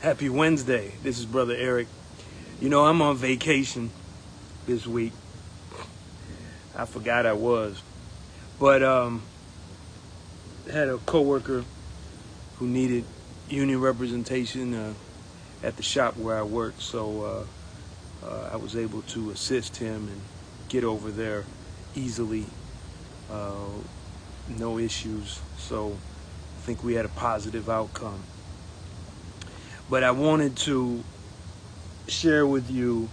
Happy Wednesday. This is Brother Eric. You know, I'm on vacation this week. I forgot I was. But had a coworker who needed union representation at the shop where I work. So I was able to assist him and get over there easily. No issues. So I think we had a positive outcome. But I wanted to share with you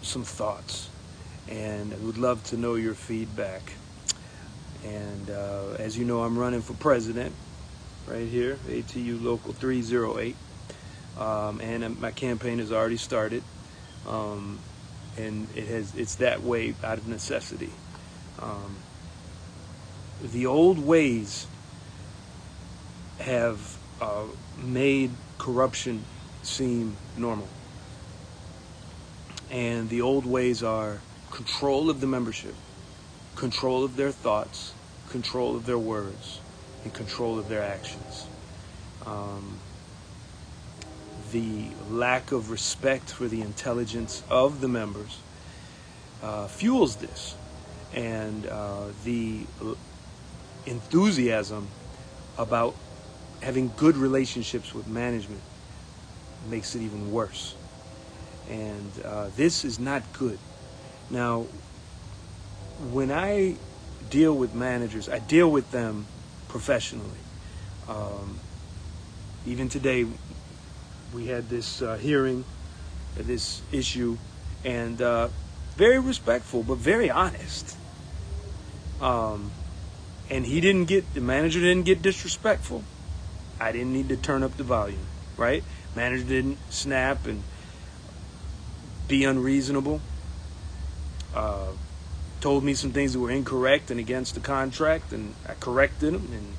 some thoughts, and I would love to know your feedback. And as you know, I'm running for president right here, ATU Local 308, and my campaign has already started, and it's that way out of necessity. The old ways have made corruption seem normal. And the old ways are control of the membership, control of their thoughts, control of their words, and control of their actions. The lack of respect for the intelligence of the members fuels this. And the enthusiasm about having good relationships with management makes it even worse. And this is not good. Now, when I deal with managers, I deal with them professionally. Even today, we had this hearing, this issue, and very respectful, but very honest. And the manager didn't get disrespectful. I didn't need to turn up the volume, right? Manager didn't snap and be unreasonable. Told me some things that were incorrect and against the contract, and I corrected him, and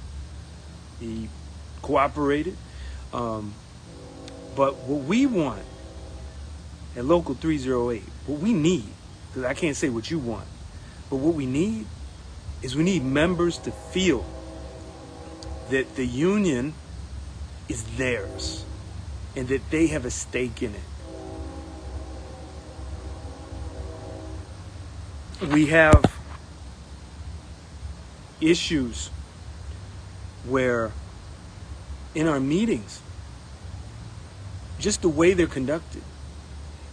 he cooperated. But what we want at Local 308, what we need, because I can't say what you want, but what we need is we need members to feel that the union is theirs and that they have a stake in it. We have issues where in our meetings, just the way they're conducted,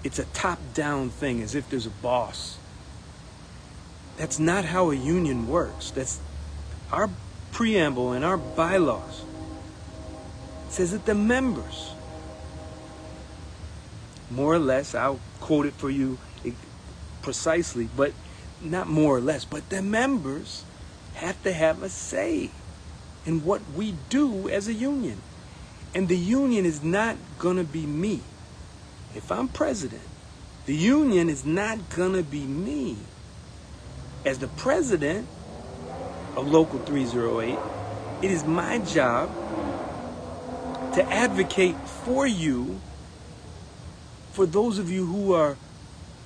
it's a top-down thing, as if there's a boss. That's not how a union works. That's our preamble and our bylaws. Says that the members, more or less, I'll quote it for you precisely, but not more or less, but the members have to have a say in what we do as a union. And the union is not going to be me. If I'm president, the union is not going to be me. As the president of Local 308, it is my job to advocate for you, for those of you who are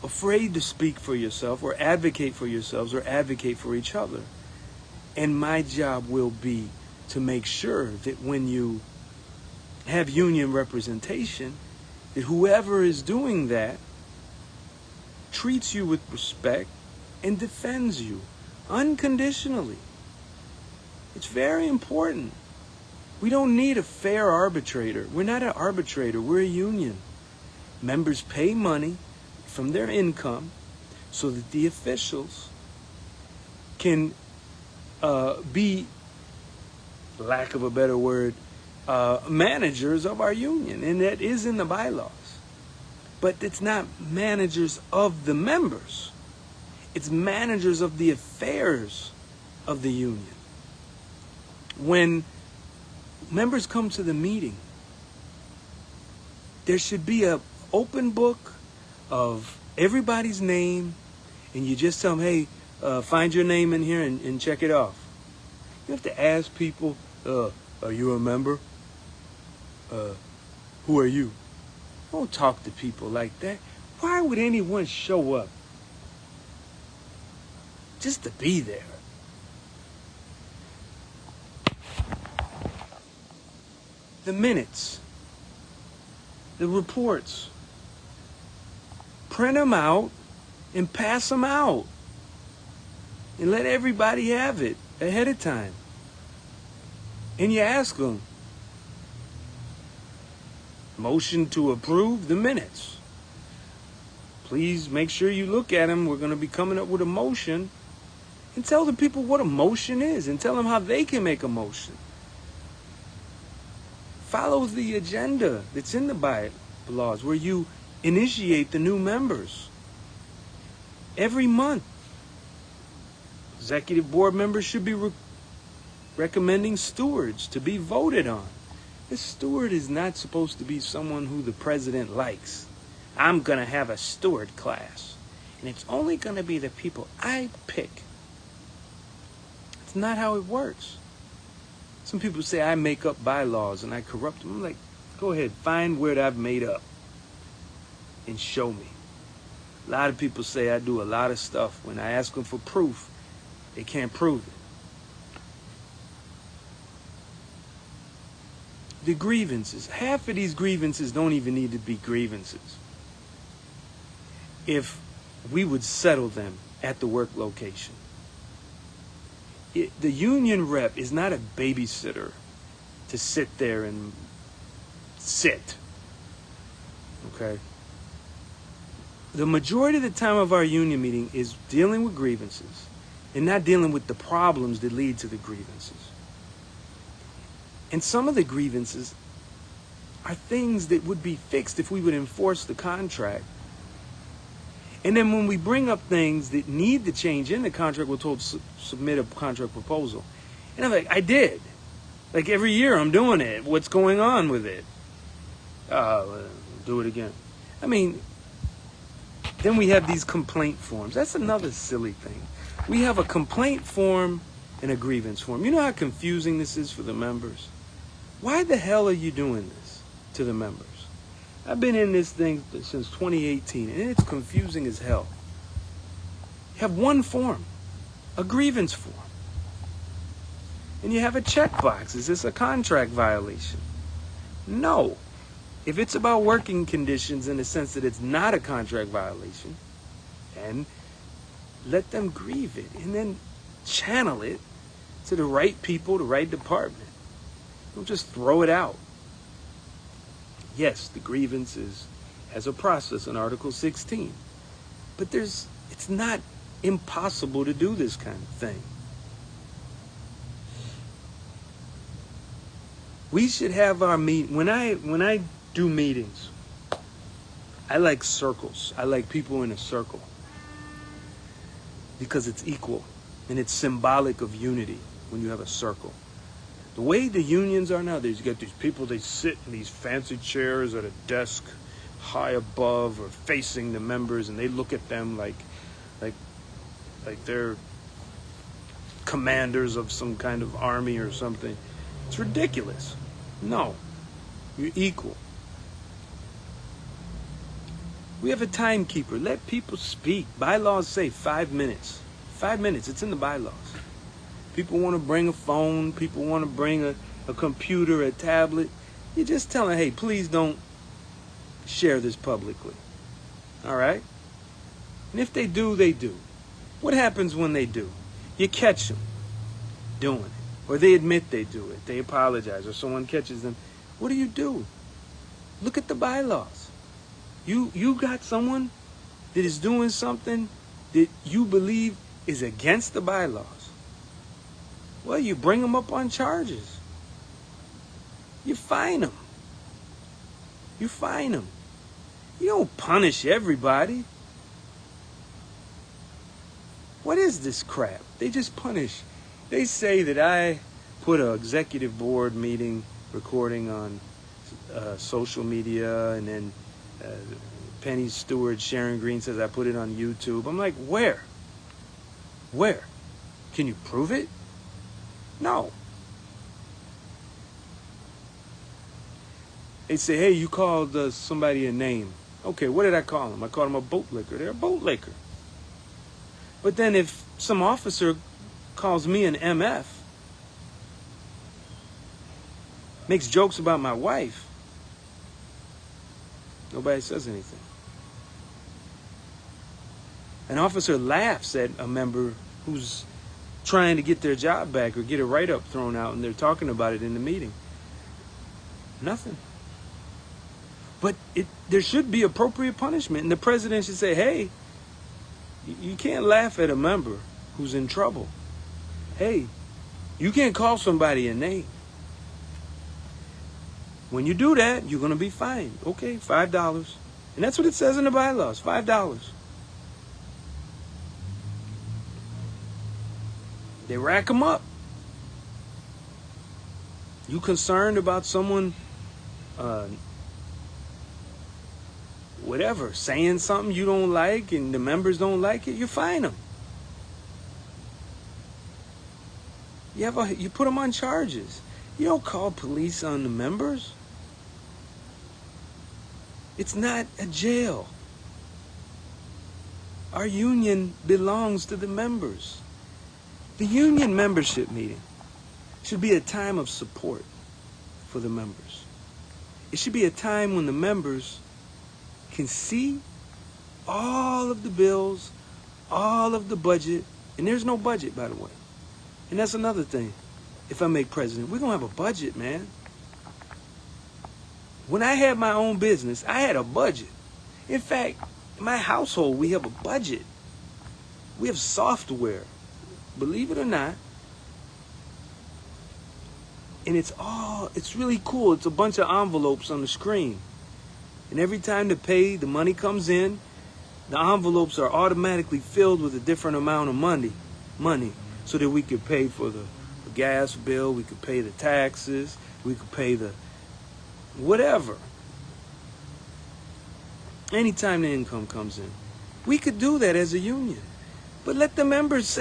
afraid to speak for yourself or advocate for yourselves or advocate for each other. And my job will be to make sure that when you have union representation, that whoever is doing that treats you with respect and defends you unconditionally. It's very important. We don't need a fair arbitrator. We're not an arbitrator. We're a union. Members pay money from their income so that the officials can be, lack of a better word, managers of our union. And that is in the bylaws. But it's not managers of the members. It's managers of the affairs of the union. When members come to the meeting, there should be an open book of everybody's name, and you just tell them, hey, find your name in here and check it off. You have to ask people, are you a member? Who are you? Don't talk to people like that. Why would anyone show up just to be there? the minutes, the reports. Print them out and pass them out. And let everybody have it ahead of time. And you ask them, motion to approve the minutes. Please make sure you look at them. We're going to be coming up with a motion. And tell the people what a motion is and tell them how they can make a motion. Follow the agenda that's in the bylaws where you initiate the new members. Every month, executive board members should be recommending stewards to be voted on. This steward is not supposed to be someone who the president likes. I'm going to have a steward class, and it's only going to be the people I pick. It's not how it works. Some people say I make up bylaws and I corrupt them. I'm like, go ahead, find where I've made up and show me. A lot of people say I do a lot of stuff. When I ask them for proof, they can't prove it. The grievances. Half of these grievances don't even need to be grievances. If we would settle them at the work location. The union rep is not a babysitter to sit there and sit. Okay? The majority of the time of our union meeting is dealing with grievances and not dealing with the problems that lead to the grievances. And some of the grievances are things that would be fixed if we would enforce the contract. And then when we bring up things that need to change in the contract, we're told to submit a contract proposal. And I'm like, I did. Like every year I'm doing it. What's going on with it? Do it again. I mean, then we have these complaint forms. That's another silly thing. We have a complaint form and a grievance form. You know how confusing this is for the members? Why the hell are you doing this to the members? I've been in this thing since 2018, and it's confusing as hell. You have one form, a grievance form. And you have a checkbox. Is this a contract violation? No. If it's about working conditions in the sense that it's not a contract violation, and let them grieve it, and then channel it to the right people, the right department. Don't just throw it out. Yes, the grievance has a process in Article 16. But it's not impossible to do this kind of thing. We should have our when I do meetings, I like circles. I like people in a circle. Because it's equal and it's symbolic of unity when you have a circle. The way the unions are now, you got these people, they sit in these fancy chairs at a desk high above or facing the members, and they look at them like they're commanders of some kind of army or something. It's ridiculous. No, you're equal. We have a timekeeper. Let people speak. Bylaws say 5 minutes. 5 minutes. It's in the bylaws. People want to bring a phone. People want to bring a computer, a tablet. You just tell them, hey, please don't share this publicly. All right? And if they do, they do. What happens when they do? You catch them doing it. Or they admit they do it. They apologize. Or someone catches them. What do? Look at the bylaws. You got someone that is doing something that you believe is against the bylaws. Well, you bring them up on charges. You fine them. You fine them. You don't punish everybody. What is this crap? They just punish. They say that I put an executive board meeting recording on social media, and then Penny Stewart, Sharon Green says I put it on YouTube. I'm like, where? Where? Can you prove it? No. They say, hey, you called somebody a name. Okay, what did I call them? I called them a boat licker. They're a boat licker. But then if some officer calls me an MF, makes jokes about my wife, nobody says anything. An officer laughs at a member who's trying to get their job back or get a write-up thrown out, and they're talking about it in the meeting. Nothing. But there should be appropriate punishment, and the president should say, hey, you can't laugh at a member who's in trouble. Hey, you can't call somebody a name. When you do that, you're going to be fined. Okay, $5. And that's what it says in the bylaws, $5. They rack them up. You concerned about someone, whatever, saying something you don't like and the members don't like it, you fine them. You put them on charges. You don't call police on the members. It's not a jail. Our union belongs to the members. The union membership meeting should be a time of support for the members. It should be a time when the members can see all of the bills, all of the budget, and there's no budget, by the way. And that's another thing. If I make president, we're going to have a budget, man. When I had my own business, I had a budget. In fact, in my household, we have a budget. We have software, believe it or not. And it's really cool. It's a bunch of envelopes on the screen. And every time the money comes in, the envelopes are automatically filled with a different amount of money, so that we could pay for the gas bill, we could pay the taxes, we could pay the whatever. Anytime the income comes in, we could do that as a union. But let the members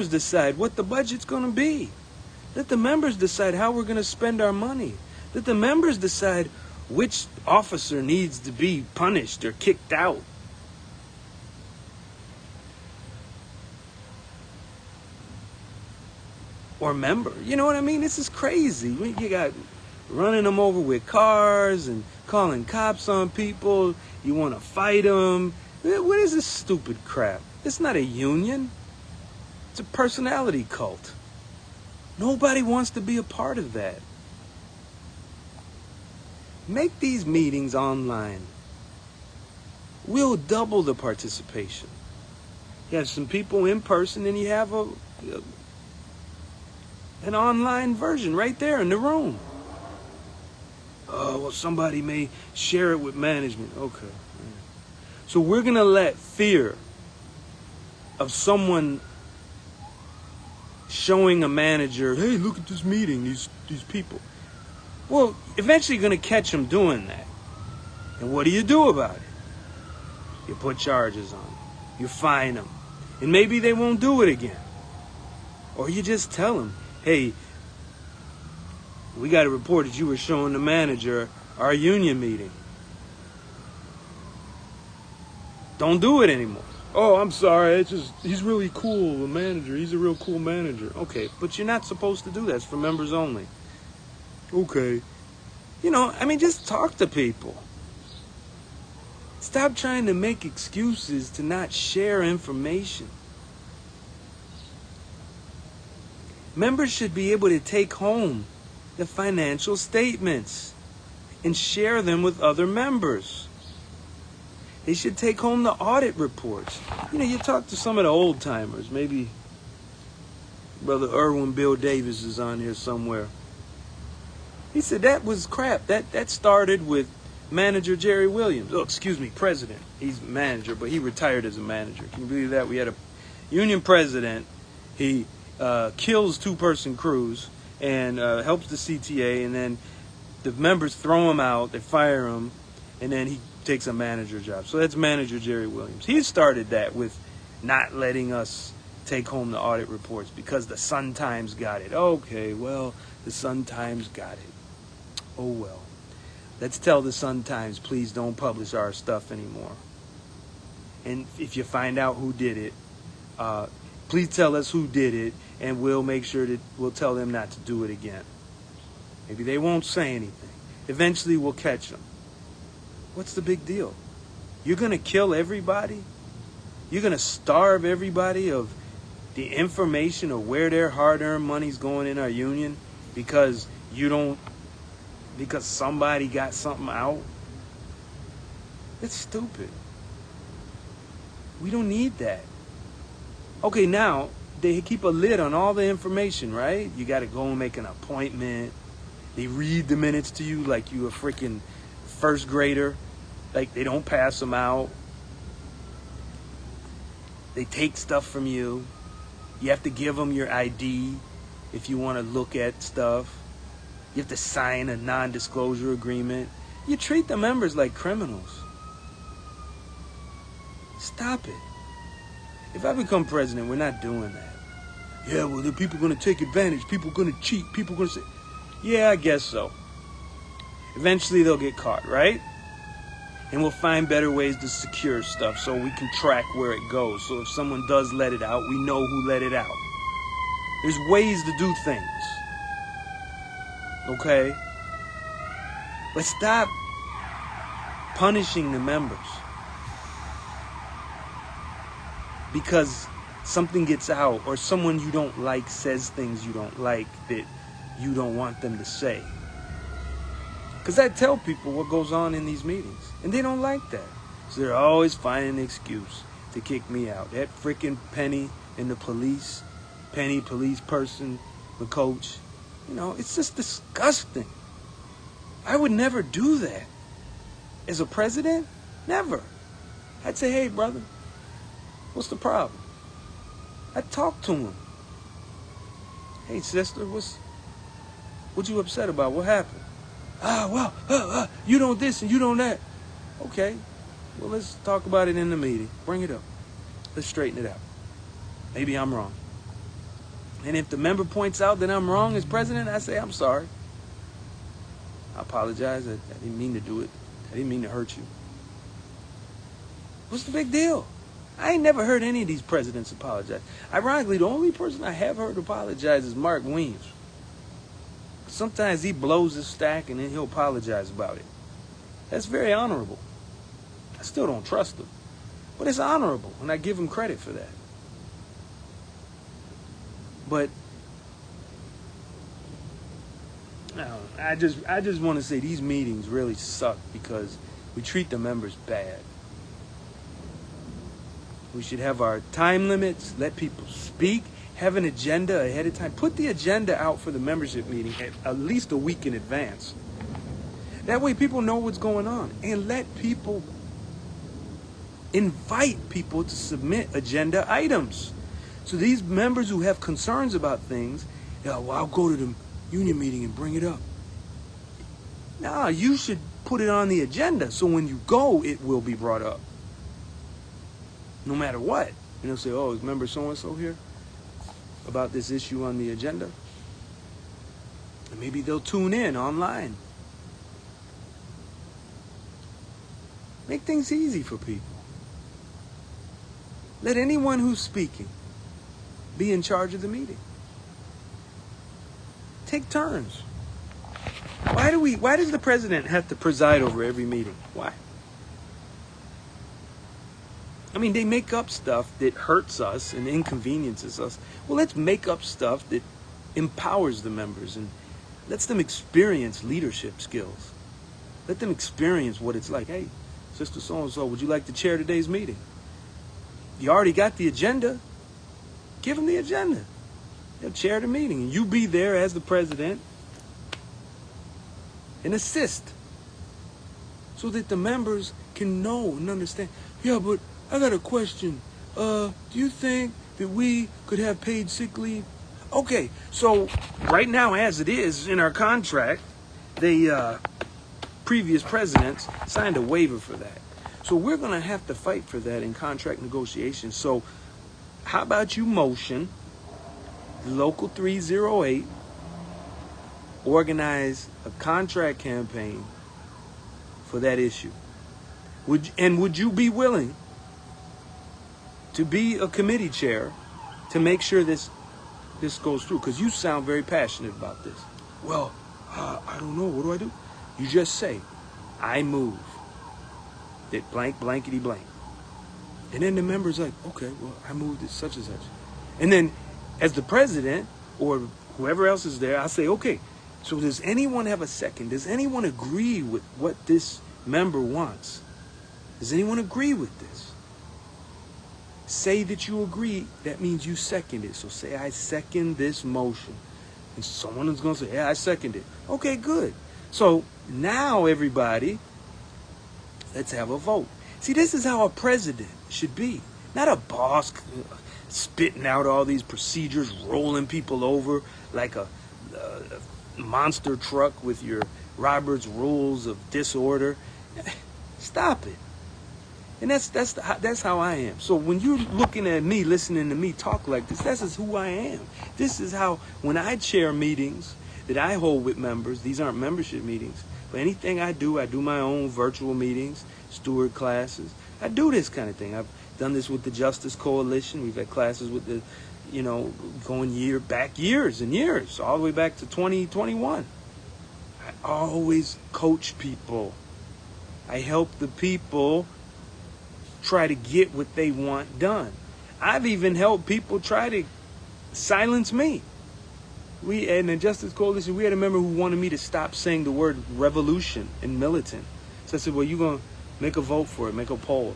decide what the budget's going to be. Let the members decide how we're going to spend our money. Let the members decide which officer needs to be punished or kicked out. Or member. You know what I mean? This is crazy. You got running them over with cars and calling cops on people. You want to fight them. What is this stupid crap? It's not a union. It's a personality cult. Nobody wants to be a part of that. Make these meetings online. We'll double the participation. You have some people in person, and you have an online version right there in the room. Oh, well, somebody may share it with management. Okay. So we're going to let fear of someone showing a manager, hey, look at this meeting, these people. Well, eventually you're going to catch them doing that. And what do you do about it? You put charges on them. You fine them. And maybe they won't do it again. Or you just tell them, hey, we got a report that you were showing the manager our union meeting. Don't do it anymore. Oh, I'm sorry. He's really cool, the manager. He's a real cool manager. Okay, but you're not supposed to do that. It's for members only. Okay. Just talk to people. Stop trying to make excuses to not share information. Members should be able to take home the financial statements and share them with other members. They should take home the audit reports. You talk to some of the old timers. Maybe Brother Irwin Bill Davis is on here somewhere. He said that was crap. That started with manager Jerry Williams. Oh, excuse me, president. He's manager, but he retired as a manager. Can you believe that? We had a union president. He kills two-person crews and helps the CTA, and then the members throw him out, they fire him, and then he takes a manager job. So that's manager Jerry Williams. He started that with not letting us take home the audit reports because the Sun-Times got it. Okay, well, the Sun-Times got it. Oh, well. Let's tell the Sun-Times, please don't publish our stuff anymore. And if you find out who did it, please tell us who did it, and we'll make sure that we'll tell them not to do it again. Maybe they won't say anything. Eventually we'll catch them. What's the big deal? You're going to kill everybody? You're going to starve everybody of the information of where their hard-earned money's going in our union because somebody got something out? It's stupid. We don't need that. Okay, now, they keep a lid on all the information, right? You got to go and make an appointment. They read the minutes to you like you a freaking first grader. Like they don't pass them out. They take stuff from you. You have to give them your ID if you want to look at stuff. You have to sign a non-disclosure agreement. You treat the members like criminals. Stop it. If I become president, we're not doing that. Yeah, well, the people are going to take advantage. People are going to cheat. People are going to say, yeah, I guess so. Eventually they'll get caught, right? And we'll find better ways to secure stuff so we can track where it goes. So if someone does let it out, we know who let it out. There's ways to do things. Okay? But stop punishing the members because something gets out or someone you don't like says things you don't like that you don't want them to say. Because I tell people what goes on in these meetings, and they don't like that. So they're always finding an excuse to kick me out. That freaking Penny and the police, Penny, police person, the coach, it's just disgusting. I would never do that. As a president, never. I'd say, hey, brother, what's the problem? I'd talk to him. Hey, sister, what you upset about? What happened? You don't this and you don't that. Okay, well, let's talk about it in the meeting. Bring it up. Let's straighten it out. Maybe I'm wrong. And if the member points out that I'm wrong as president, I say, I'm sorry. I apologize. I didn't mean to do it. I didn't mean to hurt you. What's the big deal? I ain't never heard any of these presidents apologize. Ironically, the only person I have heard apologize is Mark Weems. Sometimes he blows his stack and then he'll apologize about it. That's very honorable. I still don't trust him. But it's honorable, and I give him credit for that. But I just want to say these meetings really suck because we treat the members bad. We should have our time limits, let people speak, have an agenda ahead of time. Put the agenda out for the membership meeting at least a week in advance. That way people know what's going on. And invite people to submit agenda items. So these members who have concerns about things, I'll go to the union meeting and bring it up. Nah, you should put it on the agenda so when you go, it will be brought up. No matter what. Say, is member so-and-so here about this issue on the agenda? And maybe they'll tune in online. Make things easy for people. Let anyone who's speaking be in charge of the meeting. Take turns. Why does the president have to preside over every meeting? Why? I mean, they make up stuff that hurts us and inconveniences us. Well, let's make up stuff that empowers the members and lets them experience leadership skills. Let them experience what it's like. Hey, Sister So-and-so, would you like to chair today's meeting? You already got the agenda. Give them the agenda. They'll chair the meeting. And you be there as the president and assist so that the members can know and understand. Yeah, but I got a question. Do you think that we could have paid sick leave? Okay, so right now as it is in our contract, the previous presidents signed a waiver for that. So we're going to have to fight for that in contract negotiations. So how about you motion Local 308 organize a contract campaign for that issue? Would you be willing to be a committee chair to make sure this goes through? Because you sound very passionate about this. Well, I don't know. What do I do? You just say, I move that blank, blankety blank. And then the member's like, okay, well, I moved it such and such. And then as the president or whoever else is there, I say, okay, so does anyone have a second? Does anyone agree with what this member wants? Does anyone agree with this? Say that you agree. That means you second it. So say, I second this motion. And someone is going to say, yeah, I second it. Okay, good. So now everybody, let's have a vote. See, this is how a president should be. Not a boss spitting out all these procedures, rolling people over like a monster truck with your Robert's Rules of Disorder. Stop it. And that's how I am. So when you're looking at me, listening to me talk like this is who I am. This is how, when I chair meetings that I hold with members, these aren't membership meetings, but anything I do my own virtual meetings, steward classes. I do this kind of thing. I've done this with the Justice Coalition. We've had classes with the, going years and years, all the way back to 2021. I always coach people. I help the people try to get what they want done. I've even helped people try to silence me. We, in the Justice Coalition, we had a member who wanted me to stop saying the word revolution and militant. So I said, well, you're going to make a vote for it, make a poll.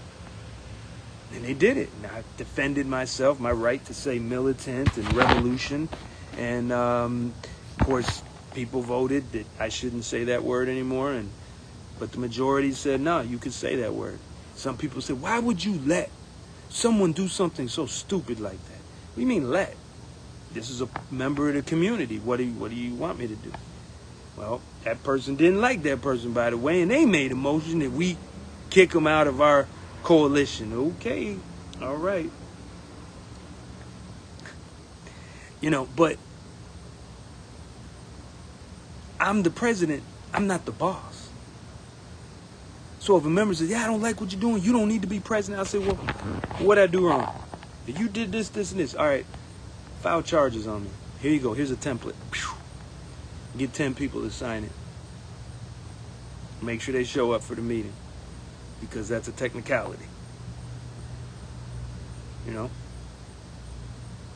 And they did it. And I defended myself, my right to say militant and revolution. And, of course, people voted that I shouldn't say that word anymore. But the majority said, no, you can say that word. Some people said, why would you let someone do something so stupid like that? What do you mean let? This is a member of the community. What do you want me to do? Well, that person didn't like that person, by the way, and they made a motion that we kick them out of our coalition. Okay, all right. But I'm the president. I'm not the boss. So if a member says, yeah, I don't like what you're doing, you don't need to be president, I'll say, well, what'd I do wrong? You did this, this, and this. All right, file charges on me. Here you go. Here's a template. Get 10 people to sign it. Make sure they show up for the meeting, because that's a technicality.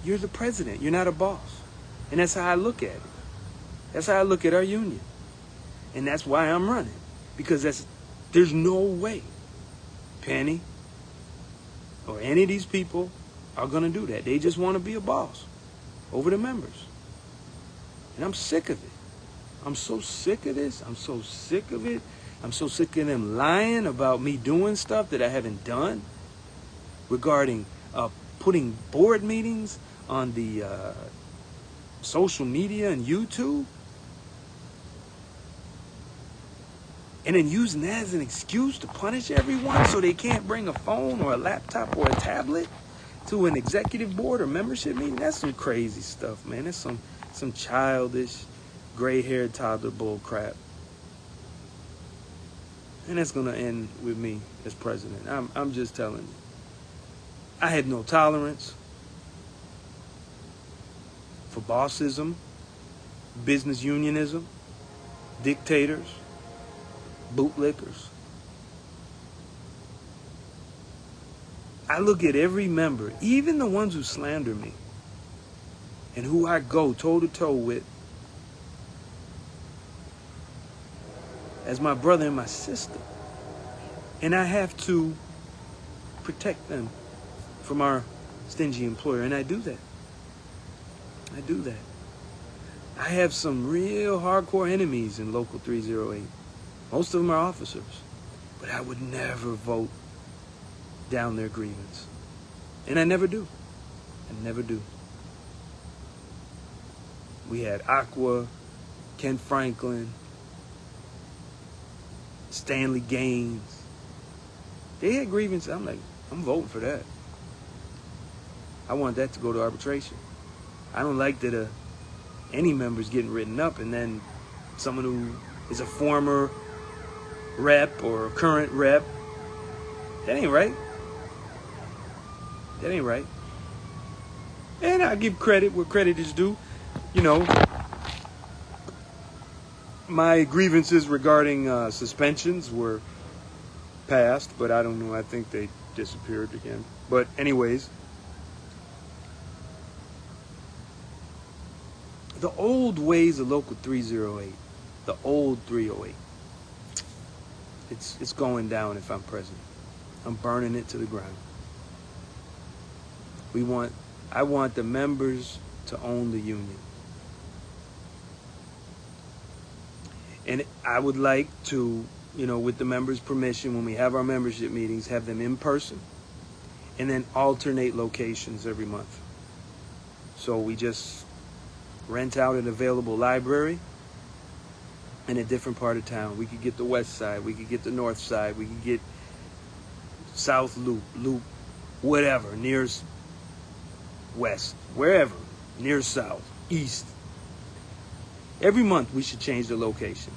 You're the president. You're not a boss. And that's how I look at it. That's how I look at our union. And that's why I'm running. Because there's no way Penny or any of these people are going to do that. They just want to be a boss over the members. And I'm sick of it. I'm so sick of this. I'm so sick of it. I'm so sick of them lying about me doing stuff that I haven't done regarding putting board meetings on the social media and YouTube. And then using that as an excuse to punish everyone so they can't bring a phone or a laptop or a tablet to an executive board or membership meeting. That's some crazy stuff, man. That's some childish, gray-haired toddler bull crap. And that's going to end with me as president. I'm just telling you. I have no tolerance for bossism, business unionism, dictators, bootlickers. I look at every member, even the ones who slander me, and who I go toe-to-toe with, as my brother and my sister. And I have to protect them from our stingy employer, and I do that. I do that. I have some real hardcore enemies in Local 308. Most of them are officers. But I would never vote down their grievance. And I never do. I never do. We had Aqua, Ken Franklin, Stanley Gaines. They had grievances. I'm like, I'm voting for that. I want that to go to arbitration. I don't like that any member's getting written up and then someone who is a former rep or a current rep. That ain't right. That ain't right. And I give credit where credit is due. My grievances regarding suspensions were passed, but I don't know. I think they disappeared again. But anyways, the old ways of Local 308, the old 308, it's going down if I'm president. I'm burning it to the ground. I want the members to own the union. And I would like to, with the members' permission, when we have our membership meetings, have them in person and then alternate locations every month. So we just rent out an available library in a different part of town. We could get the west side, we could get the north side, we could get South Loop, whatever, near west, wherever, near south, east. Every month we should change the location.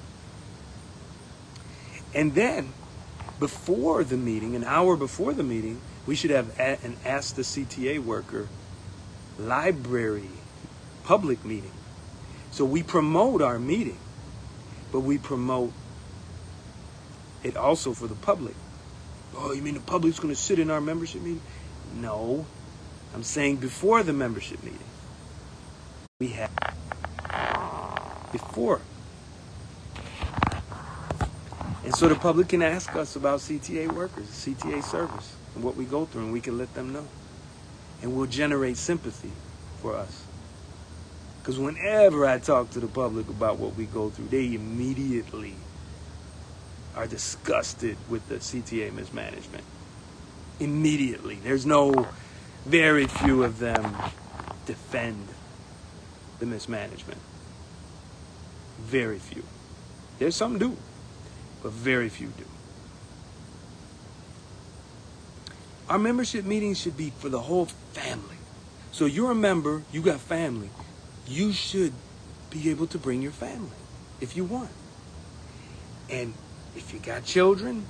And then before the meeting, an hour before the meeting, we should have an Ask the CTA Worker library public meeting. So we promote our meeting, but we promote it also for the public. Oh, you mean the public's going to sit in our membership meeting? No, I'm saying before the membership meeting. We have before. And so the public can ask us about CTA workers, CTA service, and what we go through, and we can let them know. And we'll generate sympathy for us. Because whenever I talk to the public about what we go through, they immediately are disgusted with the CTA mismanagement. Immediately. Very few of them defend the mismanagement. Very few. There's some do, but very few do. Our membership meetings should be for the whole family. So you're a member, you got family. You should be able to bring your family if you want. And if you got children,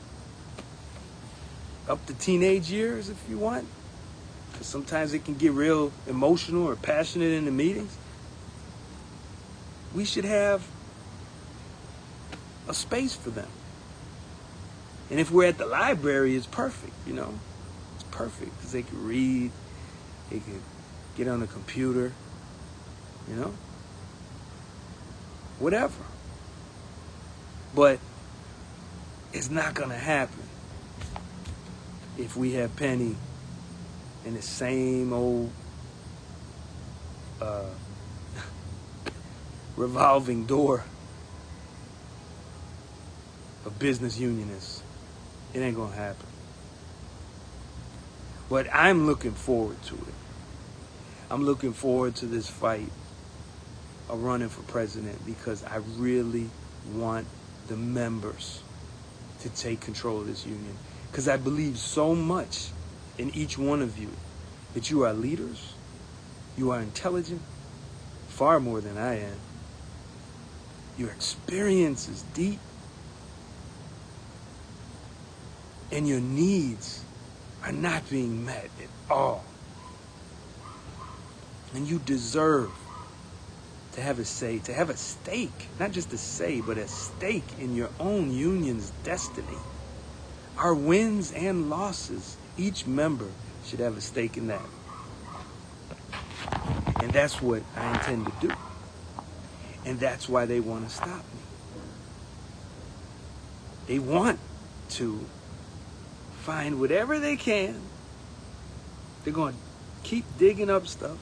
up to teenage years if you want, because sometimes it can get real emotional or passionate in the meetings, we should have a space for them. And if we're at the library, it's perfect, It's perfect because they can read, they can get on the computer, whatever. But it's not going to happen if we have Penny in the same old revolving door of business unionists. It ain't going to happen. But I'm looking forward to it. I'm looking forward to this fight of running for president because I really want the members to take control of this union. Because I believe so much in each one of you that you are leaders, you are intelligent, far more than I am. Your experience is deep, and your needs are not being met at all. And you deserve to have a say, to have a stake, not just a say, but a stake in your own union's destiny. Our wins and losses, each member should have a stake in that. And that's what I intend to do. And that's why they want to stop me. They want to find whatever they can. They're going to keep digging up stuff.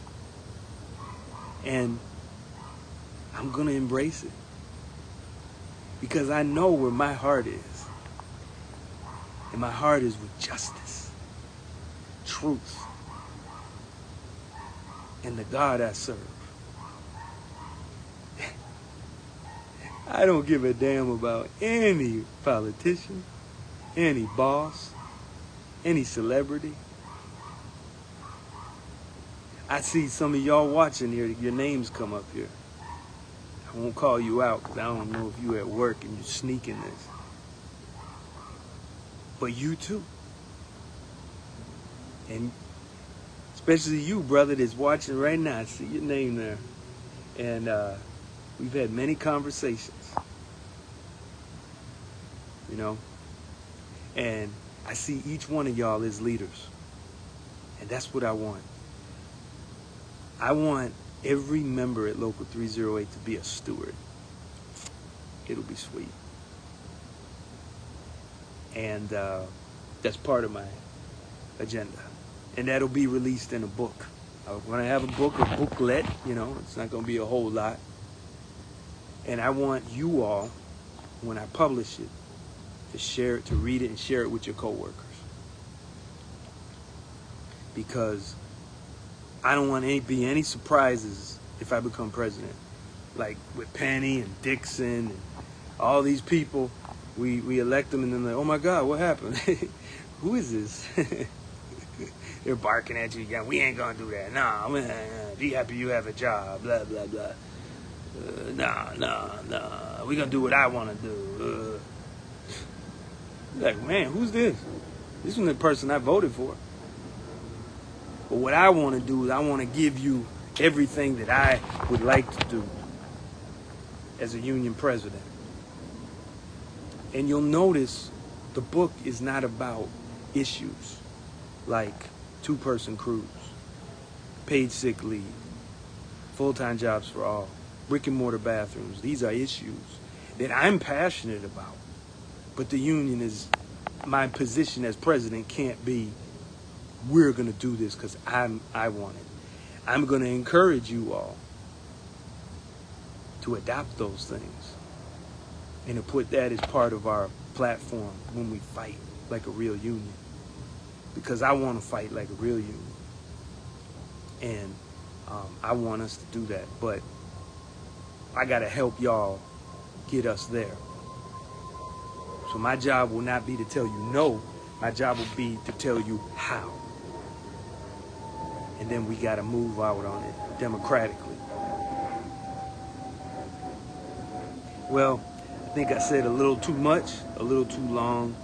And I'm going to embrace it. Because I know where my heart is. And my heart is with justice, truth, and the God I serve. I don't give a damn about any politician, any boss, any celebrity. I see some of y'all watching here, your names come up here. I won't call you out because I don't know if you're at work and you're sneaking this. But you too. And especially you, brother, that's watching right now. I see your name there. And we've had many conversations. you know? And I see each one of y'all as leaders. And that's what I want. I want every member at Local 308 to be a steward. It'll be sweet. And that's part of my agenda. And that'll be released in a book. I'm going to have a book, a booklet, you know. It's not going to be a whole lot. And I want you all, when I publish it, to share it, to read it, and share it with your coworkers. Because I don't want to be any surprises if I become president. Like with Penny and Dixon and all these people, we elect them and then like, oh my God, what happened? Who is this? They're barking at you. Yeah, we ain't gonna do that. Nah, be happy you have a job. Blah blah blah. Nah. We gonna do what I want to do. Like, man, who's this? This is the person I voted for. But what I want to do is I want to give you everything that I would like to do as a union president. And you'll notice the book is not about issues like two-person crews, paid sick leave, full-time jobs for all, brick-and-mortar bathrooms. These are issues that I'm passionate about. But the union is, my position as president can't be, we're going to do this because I want it. I'm going to encourage you all to adopt those things and to put that as part of our platform when we fight like a real union. Because I want to fight like a real union. And I want us to do that. But I got to help y'all get us there. So my job will not be to tell you no. My job will be to tell you how. And then we got to move out on it democratically. Well, I think I said a little too much, a little too long.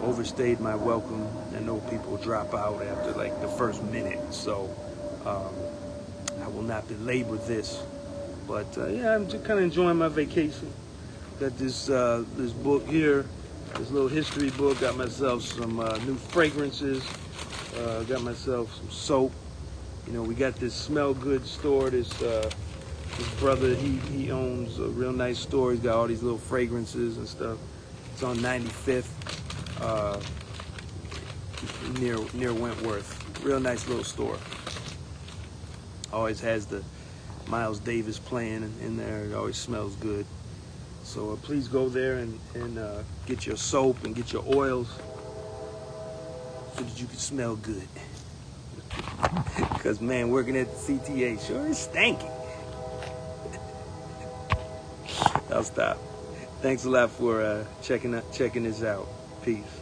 Overstayed my welcome. I know people drop out after like the first minute, so I will not belabor this. But yeah, I'm just kind of enjoying my vacation. Got this book here, this little history book. Got myself some new fragrances. Got myself some soap. You know, we got this Smell Good store. This brother, he owns a real nice store. He's got all these little fragrances and stuff. It's on 95th. Near Wentworth. Real nice little store. Always has the Miles Davis playing in there. It always smells good. So please go there and get your soap and get your oils so that you can smell good. Because, man, working at the CTA sure is stanky. I'll stop. Thanks a lot for checking this out. Peace.